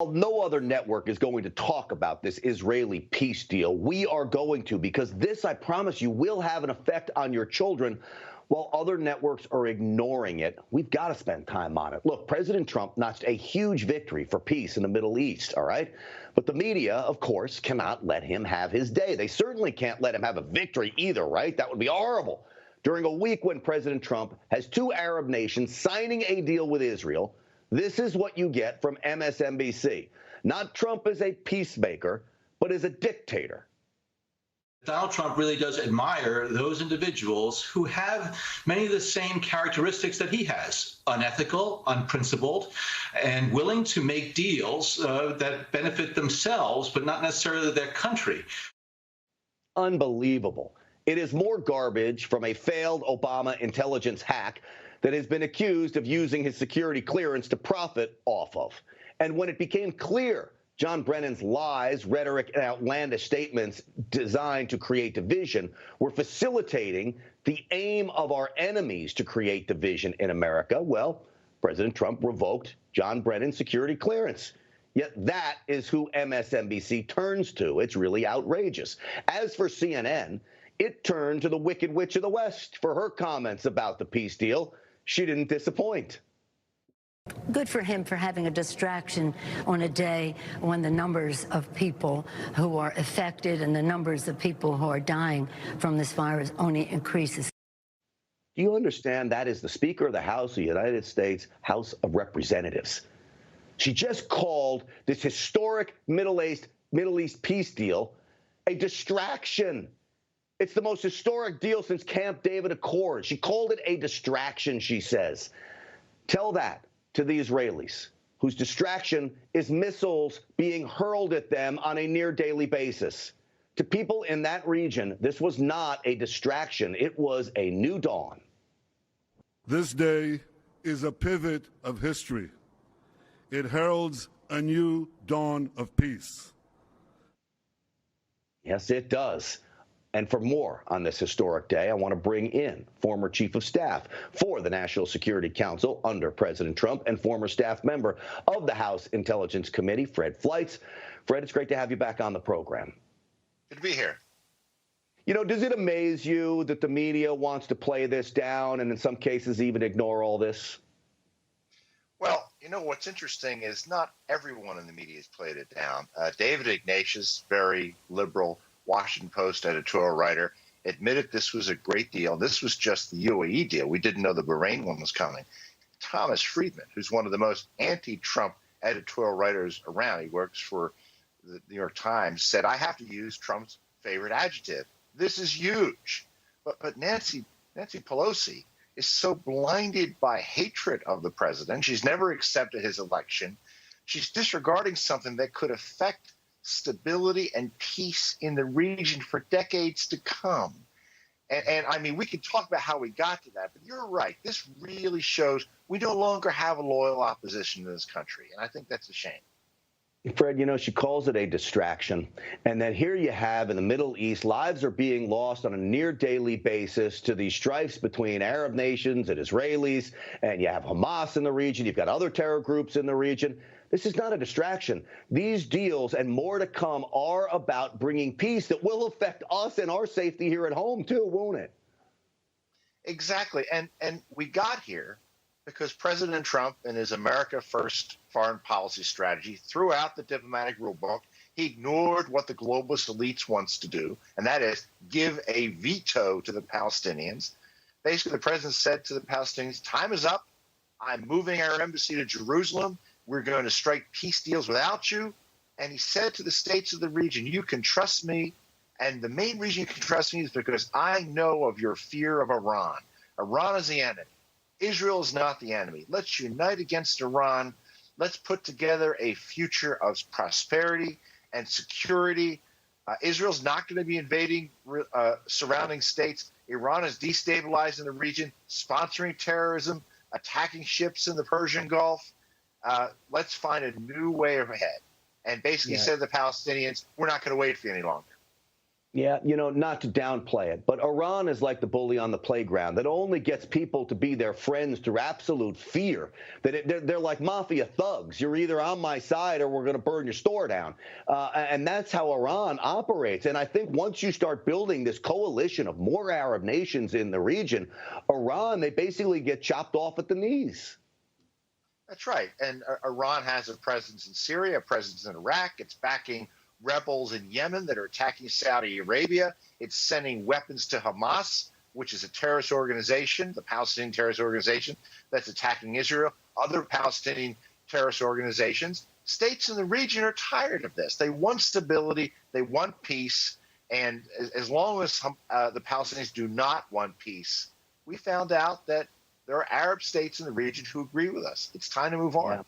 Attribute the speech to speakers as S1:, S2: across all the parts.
S1: Well, no other network is going to talk about this Israeli peace deal. We are going to, because this, I promise you, will have an effect on your children. While other networks are ignoring it, we've got to spend time on it. Look, President Trump notched a huge victory for peace in the Middle East, all right? But the media, of course, cannot let him have his day. They certainly can't let him have a victory either, right? That would be horrible. During a week when President Trump has two Arab nations signing a deal with Israel, this is what you get from MSNBC. Not Trump as a peacemaker, but as a dictator.
S2: Donald Trump really does admire those individuals who have many of the same characteristics that he has: unethical, unprincipled, and willing to make deals that benefit themselves, but not necessarily their country.
S1: Unbelievable. It is more garbage from a failed Obama intelligence hack that has been accused of using his security clearance to profit off of. And when it became clear John Brennan's lies, rhetoric, and outlandish statements designed to create division were facilitating the aim of our enemies to create division in America, well, President Trump revoked John Brennan's security clearance. Yet that is who MSNBC turns to. It's really outrageous. As for CNN, it turned to the Wicked Witch of the West for her comments about the peace deal. She didn't disappoint.
S3: Good for him for having a distraction on a day when the numbers of people who are affected and the numbers of people who are dying from this virus only increases.
S1: Do you understand that is the Speaker of the House of the United States House of Representatives? She just called this historic Middle East peace deal a distraction. It's the most historic deal since Camp David Accords. She called it a distraction, she says. Tell that to the Israelis, whose distraction is missiles being hurled at them on a near daily basis. To people in that region, this was not a distraction. It was a new dawn.
S4: This day is a pivot of history. It heralds a new dawn of peace.
S1: Yes, it does. And for more on this historic day, I want to bring in former Chief of Staff for the National Security Council under President Trump and former staff member of the House Intelligence Committee, Fred Fleitz. Fred, it's great to have you back on the program.
S5: Good to be here.
S1: You know, does it amaze you that the media wants to play this down and in some cases even ignore all this?
S5: Well, you know, what's interesting is not everyone in the media has played it down. David Ignatius, very liberal Washington Post editorial writer, admitted this was a great deal. This was just the UAE deal. We didn't know the Bahrain one was coming. Thomas Friedman, who's one of the most anti-Trump editorial writers around, he works for the New York Times, said, I have to use Trump's favorite adjective. This is huge. But Nancy Pelosi is so blinded by hatred of the president. She's never accepted his election. She's disregarding something that could affect stability and peace in the region for decades to come. And I mean, we can talk about how we got to that, but you're right. This really shows we no longer have a loyal opposition in this country. And I think that's a shame.
S1: Fred, you know, she calls it a distraction. And then here you have in the Middle East, lives are being lost on a near daily basis to these strifes between Arab nations and Israelis. And you have Hamas in the region. You've got other terror groups in the region. This is not a distraction. These deals and more to come are about bringing peace that will affect us and our safety here at home, too, won't it?
S5: Exactly. And we got here because President Trump, in his America First foreign policy strategy, threw out the diplomatic rule book. He ignored what the globalist elites wants to do, and that is give a veto to the Palestinians. Basically, the president said to the Palestinians, time is up. I'm moving our embassy to Jerusalem. We're going to strike peace deals without you. And he said to the states of the region, you can trust me. And the main reason you can trust me is because I know of your fear of Iran. Iran is the enemy. Israel is not the enemy. Let's unite against Iran. Let's put together a future of prosperity and security. Israel's not going to be invading surrounding states. Iran is destabilizing the region, sponsoring terrorism, attacking ships in the Persian Gulf. Let's find a new way ahead. And basically said to the Palestinians, we're not going to wait for you any longer.
S1: Yeah, not to downplay it, but Iran is like the bully on the playground that only gets people to be their friends through absolute fear. They're like mafia thugs. You're either on my side or we're going to burn your store down. And that's how Iran operates. And I think once you start building this coalition of more Arab nations in the region, Iran, they basically get chopped off at the knees.
S5: That's right. And Iran has a presence in Syria, a presence in Iraq. It's backing rebels in Yemen that are attacking Saudi Arabia. It's sending weapons to Hamas, which is a terrorist organization, the Palestinian terrorist organization that's attacking Israel, other Palestinian terrorist organizations. States in the region are tired of this. They want stability. They want peace. And as long as the Palestinians do not want peace, we found out that there are Arab states in the region who agree with us. It's time to move on.
S1: Yeah.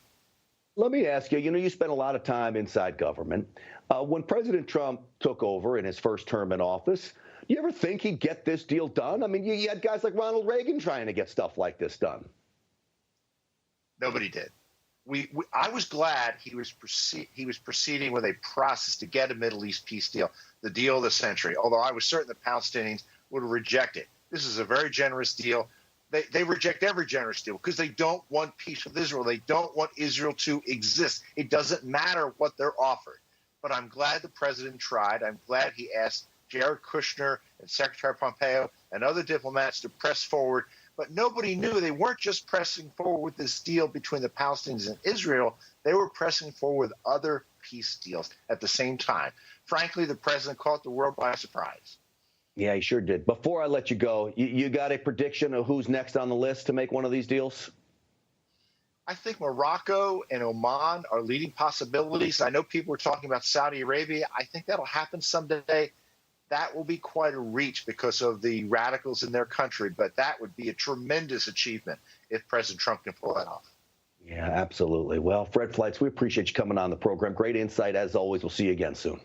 S1: Let me ask you, you spent a lot of time inside government. When President Trump took over in his first term in office, you ever think he'd get this deal done? I mean, you had guys like Ronald Reagan trying to get stuff like this done.
S5: Nobody did. I was glad he was proceeding with a process to get a Middle East peace deal, the deal of the century, although I was certain the Palestinians would reject it. This is a very generous deal. They reject every generous deal because they don't want peace with Israel. They don't want Israel to exist. It doesn't matter what they're offered. But I'm glad the president tried. I'm glad he asked Jared Kushner and Secretary Pompeo and other diplomats to press forward. But nobody knew they weren't just pressing forward with this deal between the Palestinians and Israel. They were pressing forward with other peace deals at the same time. Frankly, the president caught the world by surprise.
S1: Yeah, he sure did. Before I let you go, you got a prediction of who's next on the list to make one of these deals?
S5: I think Morocco and Oman are leading possibilities. I know people are talking about Saudi Arabia. I think that'll happen someday. That will be quite a reach because of the radicals in their country, but that would be a tremendous achievement if President Trump can pull that off.
S1: Yeah, absolutely. Well, Fred Fleitz, we appreciate you coming on the program. Great insight as always. We'll see you again soon.